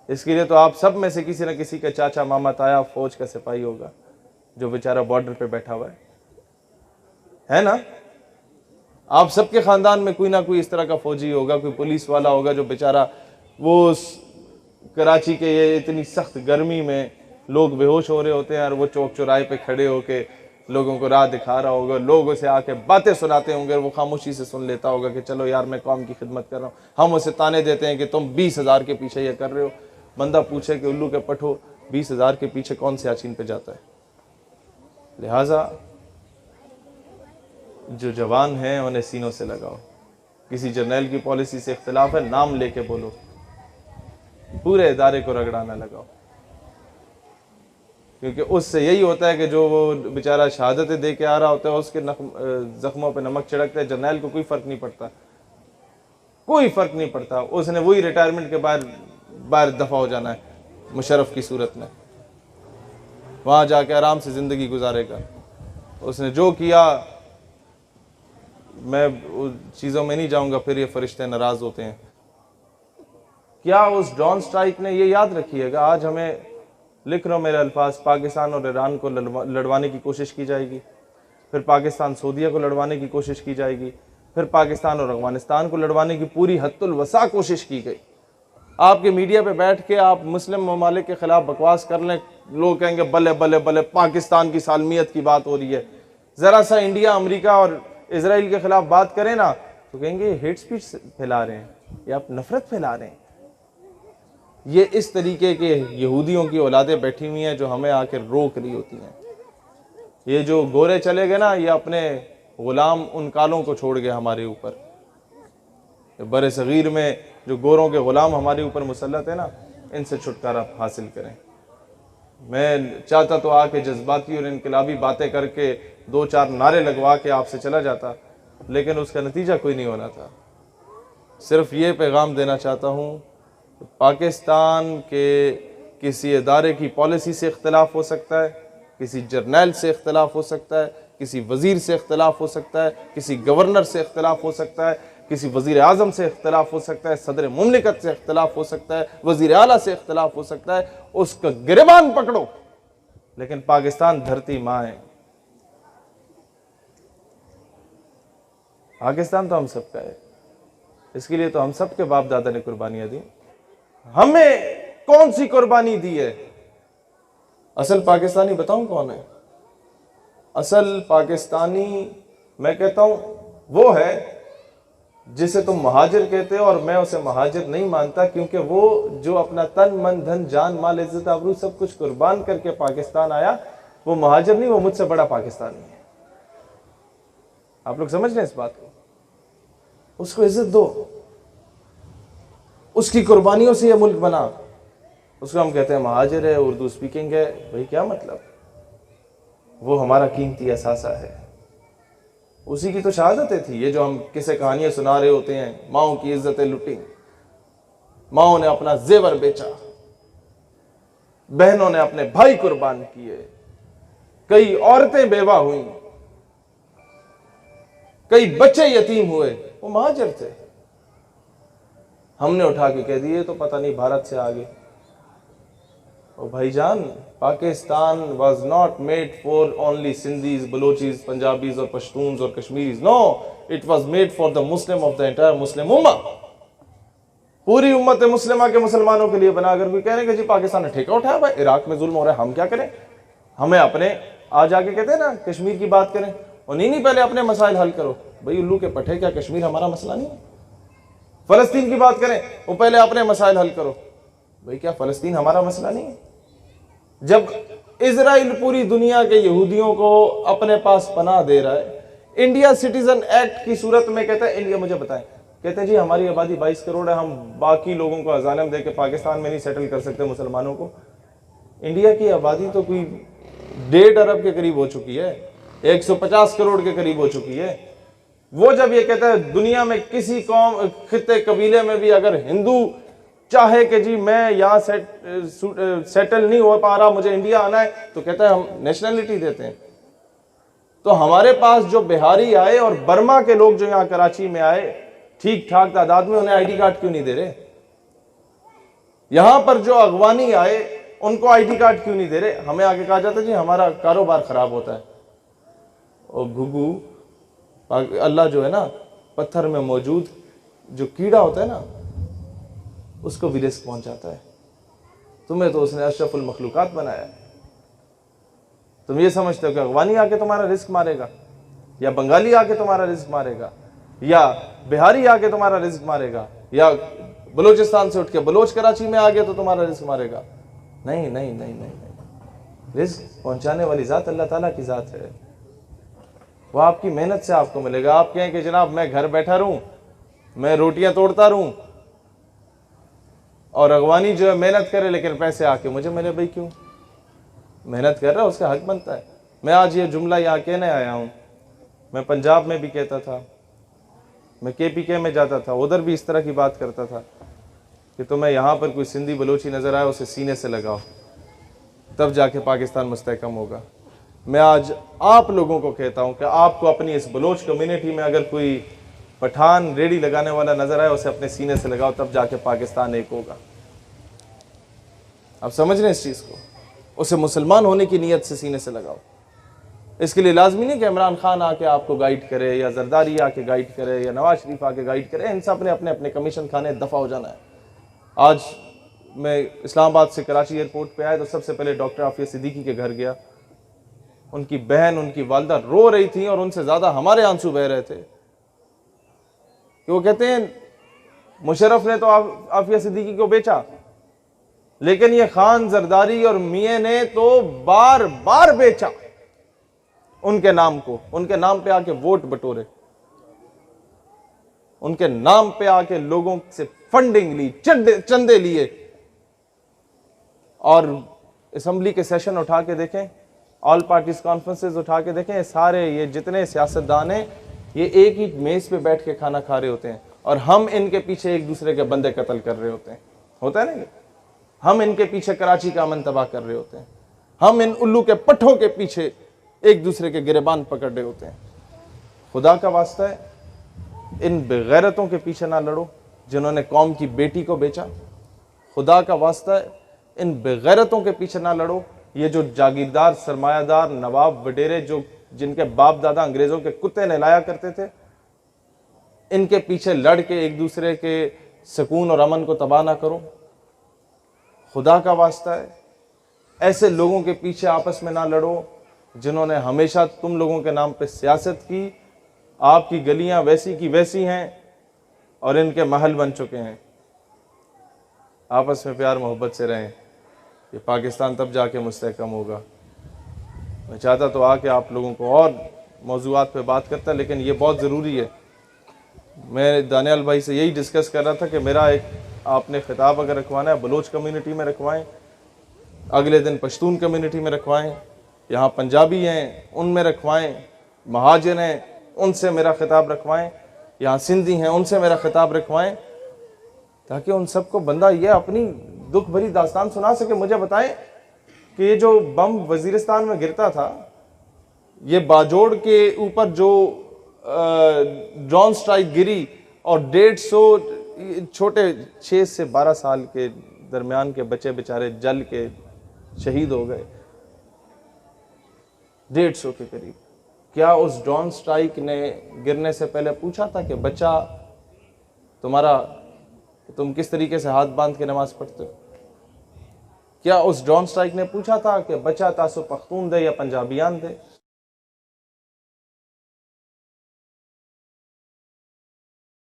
इसके लिए तो आप सब में से किसी न किसी का चाचा मामा ताया फौज का सिपाही होगा जो बेचारा बॉर्डर पे बैठा हुआ है ना। आप सबके खानदान में कोई ना कोई इस तरह का फौजी होगा, कोई पुलिस वाला होगा जो बेचारा वो कराची के ये इतनी सख्त गर्मी में लोग बेहोश हो रहे होते हैं और वो चौक चौराहे पे खड़े होके लोगों को राह दिखा रहा होगा, लोग उसे आके बातें सुनाते होंगे, वो खामोशी से सुन लेता होगा कि चलो यार मैं कौम की खिदमत कर रहा हूँ। हम उसे ताने देते हैं कि तुम 20,000 के पीछे ये कर रहे हो। बंदा पूछे कि उल्लू के पठो 20,000 के पीछे कौन से याचीन पे जाता है। लिहाजा जो जवान हैं उन्हें सीनों से लगाओ। किसी जर्नैल की पॉलिसी से इख्तिलाफ है, नाम लेके बोलो, पूरे इदारे को रगड़ाना लगाओ, क्योंकि उससे यही होता है कि जो वो बेचारा शहादतें दे के आ रहा होता है उसके जख्मों पे नमक छिड़कता है। जर्नैल को कोई फर्क नहीं पड़ता, कोई फर्क नहीं पड़ता। उसने वही रिटायरमेंट के बाहर दफा हो जाना है मुशर्रफ की सूरत में, वहां जाके आराम से जिंदगी गुजारेगा। उसने जो किया, मैं चीज़ों में नहीं जाऊंगा, फिर ये फरिश्ते नाराज होते हैं। क्या उस ड्रोन स्ट्राइक ने, ये याद रखिएगा, आज हमें लिख रहा हूं मेरे अल्फाज, पाकिस्तान और ईरान को लड़वाने की कोशिश की जाएगी, फिर पाकिस्तान सऊदीया को लड़वाने की कोशिश की जाएगी, फिर पाकिस्तान और अफगानिस्तान को लड़वाने की पूरी हद्दुल वसा कोशिश की गई। आपके मीडिया पे बैठ के आप मुस्लिम ममालिक के खिलाफ बकवास कर लें, लोग कहेंगे बल्ले बल्ले बल्ले पाकिस्तान की सालमियत की बात हो रही है। जरा सा इंडिया अमेरिका और इसराइल के खिलाफ बात करें ना तो कहेंगे हेट स्पीच फैला रहे हैं या आप नफरत फैला रहे हैं। ये इस तरीके के यहूदियों की औलादें बैठी हुई हैं जो हमें आकर रोक रही होती हैं। ये जो गोरे चले गए ना, ये अपने गुलाम उन कालों को छोड़ गए हमारे ऊपर। बड़े सगीर में जो गोरों के गुलाम हमारे ऊपर मुसल्लत है ना, इनसे छुटकारा हासिल करें। मैं चाहता तो आके जज्बाती और इनकलाबी बातें करके 2-4 नारे लगवा के आपसे चला जाता, लेकिन उसका नतीजा कोई नहीं होना था। सिर्फ ये पैगाम देना चाहता हूँ, पाकिस्तान के किसी इदारे की पॉलिसी से इख्तलाफ हो सकता है, किसी जर्नैल से इख्तलाफ हो सकता है, किसी वज़ीर से इख्तलाफ हो सकता है, किसी गवर्नर से इख्तलाफ हो सकता है, किसी वज़ीर आज़म से इख्तलाफ हो सकता है, सदर मुमलिकत से इख्तलाफ हो सकता है, वज़ीर आला से इख्तलाफ हो सकता है। उसका गिरबान पकड़ो, लेकिन पाकिस्तान धरती माँ है। पाकिस्तान तो हम सबका है, इसके लिए तो हम सबके बाप दादा ने कुर्बानियां दी। हमें कौन सी कुर्बानी दी है? असल पाकिस्तानी बताऊं कौन है? असल पाकिस्तानी मैं कहता हूं वो है जिसे तुम महाजिर कहते हो, और मैं उसे महाजिर नहीं मानता, क्योंकि वो जो अपना तन मन धन जान माल इज्जत आबरू सब कुछ कुर्बान करके पाकिस्तान आया, वो महाजिर नहीं, वो मुझसे बड़ा पाकिस्तानी है। आप लोग समझ रहे हैं इस बात को? उसको इज्जत दो, उसकी कुर्बानियों से यह मुल्क बना। उसको हम कहते हैं महाजिर है, उर्दू स्पीकिंग है, भाई क्या मतलब? वो हमारा कीमती असासा है, उसी की तो शहादतें थी। ये जो हम किसे कहानियां सुना रहे होते हैं, माओ की इज्जतें लुटी, माओ ने अपना जेवर बेचा, बहनों ने अपने भाई कुर्बान किए, कई औरतें बेवा हुई, कई बच्चे यतीम हुए, वो महाजिर थे। हमने उठा के कह दिए तो पता नहीं भारत से आगे। ओ भाईजान, Pakistan was not made for only Sindhis, Balochis, Punjabis और पश्तून्स और Kashmiris. No, it was made for the Muslim of the entire Muslim ummah. पूरी उम्मत मुस्लिमा के मुसलमानों के लिए बना। अगर कोई कह रहे हैं कि जी पाकिस्तान ने ठेका उठाया, भाई इराक में जुल्म हो रहा है, हम क्या करें? हमें अपने आज आके कहते हैं ना कश्मीर की बात करें, और नहीं पहले अपने मसाइल हल करो। भाई उल्लू के पट्टे, क्या कश्मीर हमारा मसला नहीं है? फलस्तीन की बात करें, वो पहले अपने मसाइल हल करो। भाई क्या फलस्तीन हमारा मसला नहीं है? जब इजराइल पूरी दुनिया के यहूदियों को अपने पास पनाह दे रहा है, इंडिया सिटीजन एक्ट की सूरत में कहता है, इंडिया मुझे बताएं, कहते हैं जी हमारी आबादी 22 करोड़ है, हम बाकी लोगों को अजालम दे के पाकिस्तान में नहीं सेटल कर सकते मुसलमानों को। इंडिया की आबादी तो कोई 1.5 अरब के करीब हो चुकी है, 150 करोड़ के करीब हो चुकी है। वो जब ये कहता है दुनिया में किसी कौम, खित्ते, कबीले में भी अगर हिंदू चाहे कि जी मैं यहाँ सेटल नहीं हो पा रहा, मुझे इंडिया आना है, तो कहता है हम नेशनलिटी देते हैं। तो हमारे पास जो बिहारी आए और बर्मा के लोग जो यहाँ कराची में आए ठीक ठाक तादाद में, उन्हें आईडी कार्ड क्यों नहीं दे रहे? यहां पर जो अगवानी आए उनको आईडी कार्ड क्यों नहीं दे रहे? हमें आगे कहा जाता है जी हमारा कारोबार खराब होता है। और घुघू अल्लाह जो है ना, पत्थर में मौजूद जो कीड़ा होता है ना, उसको भी रिस्क पहुंचाता है। तुम्हें तो उसने अशरफुल मखलूकात बनाया है। तुम ये समझते हो कि अगवानी आके तुम्हारा रिस्क मारेगा, या बंगाली आके तुम्हारा रिस्क मारेगा, या बिहारी आके तुम्हारा रिस्क मारेगा, या बलूचिस्तान से उठ के बलोच कराची में आ गया तो तुम्हारा रिस्क मारेगा? नहीं नहीं नहीं नहीं नहीं। रिस्क पहुंचाने वाली जात अल्लाह ताला की जात है। वो आपकी मेहनत से आपको मिलेगा। आप कहें कि जनाब मैं घर बैठा रहूं, मैं रोटियां तोड़ता रहूं, और अगवानी जो है मेहनत करे लेकिन पैसे आके मुझे मिले, भाई क्यों? मेहनत कर रहा है, उसका हक बनता है। मैं आज ये जुमला यहाँ कहने आया हूँ, मैं पंजाब में भी कहता था, मैं KPK में जाता था, उधर भी इस तरह की बात करता था कि तुम्हें यहाँ पर कोई सिंधी बलोची नज़र आए उसे सीने से लगाओ, तब जाके पाकिस्तान मुस्तहकम होगा। मैं आज आप लोगों को कहता हूँ कि आपको अपनी इस बलोच कम्युनिटी में अगर कोई पठान रेडी लगाने वाला नज़र आए उसे अपने सीने से लगाओ, तब जाके पाकिस्तान एक होगा। आप समझ रहे हैं इस चीज़ को? उसे मुसलमान होने की नीयत से सीने से लगाओ। इसके लिए लाजमी नहीं कि इमरान खान आके आपको गाइड करे, या जरदारी आके गाइड करे, या नवाज शरीफ आके गाइड करे। इन सब ने अपने अपने कमीशन खाने दफ़ा हो जाना है। आज मैं इस्लामाबाद से कराची एयरपोर्ट पे आया तो सबसे पहले डॉक्टर आफिया सिद्दीकी के घर गया। उनकी बहन, उनकी वालदा रो रही थी, और उनसे ज़्यादा हमारे आंसू बह रहे थे कि वो कहते हैं मुशर्रफ ने तो आफिया सिद्दीकी को बेचा, लेकिन ये खान, जरदारी और मियां ने तो बार बार बेचा उनके नाम को। उनके नाम पे आके वोट बटोरे, उनके नाम पे आके लोगों से फंडिंग ली, चंदे लिए। और असेंबली के सेशन उठा के देखें, ऑल पार्टीज कॉन्फ्रेंसेस उठा के देखें, सारे ये जितने सियासतदान हैं ये एक ही मेज पे बैठ के खाना खा रहे होते हैं, और हम इनके पीछे एक दूसरे के बंदे कत्ल कर रहे होते हैं। होता है ना? हम इनके पीछे कराची का अमन तबाह कर रहे होते हैं। हम इन उल्लू के पट्ठों के पीछे एक दूसरे के गिरेबान पकड़ रहे होते हैं। खुदा का वास्ता है, इन बेगैरतों के पीछे ना लड़ो जिन्होंने कौम की बेटी को बेचा। खुदा का वास्ता है, इन बेगैरतों के पीछे ना लड़ो। ये जो जागीरदार, सरमायादार, नवाब, वडेरे, जो जिनके बाप दादा अंग्रेजों के कुत्ते नहलाया करते थे, इनके पीछे लड़ के एक दूसरे के सुकून और अमन को तबाह ना करो। खुदा का वास्ता है, ऐसे लोगों के पीछे आपस में ना लड़ो जिन्होंने हमेशा तुम लोगों के नाम पे सियासत की। आपकी गलियां वैसी की वैसी हैं और इनके महल बन चुके हैं। आपस में प्यार मोहब्बत से रहें, ये पाकिस्तान तब जाके मुस्तहकम होगा। मैं चाहता तो आके आप लोगों को और मौजूआत पे बात करता, लेकिन ये बहुत ज़रूरी है। मैं दानियाल भाई से यही डिस्कस कर रहा था कि मेरा एक आपने खिताब अगर रखवाना है बलोच कम्युनिटी में रखवाएं, अगले दिन पश्तून कम्युनिटी में रखवाएं, यहाँ पंजाबी हैं उनमें रखवाएं, महाजिर हैं उनसे मेरा खिताब रखवाएं, यहाँ सिंधी हैं उनसे मेरा खिताब रखवाएं, ताकि उन सबको बंदा ये अपनी दुख भरी दास्तान सुना सके। मुझे बताएं कि ये जो बम वजीरिस्तान में गिरता था, ये बाजोड़ के ऊपर जो ड्रोन स्ट्राइक गिरी और 150 छोटे 6 से 12 साल के दरमियान के बच्चे बेचारे जल के शहीद हो गए, 150 के करीब। क्या उस ड्रोन स्ट्राइक ने गिरने से पहले पूछा था कि बच्चा तुम्हारा, तुम किस तरीके से हाथ बांध के नमाज पढ़ते हो? क्या उस ड्रोन स्ट्राइक ने पूछा था कि बच्चा तासो पख्तून दे या पंजाबियान दे?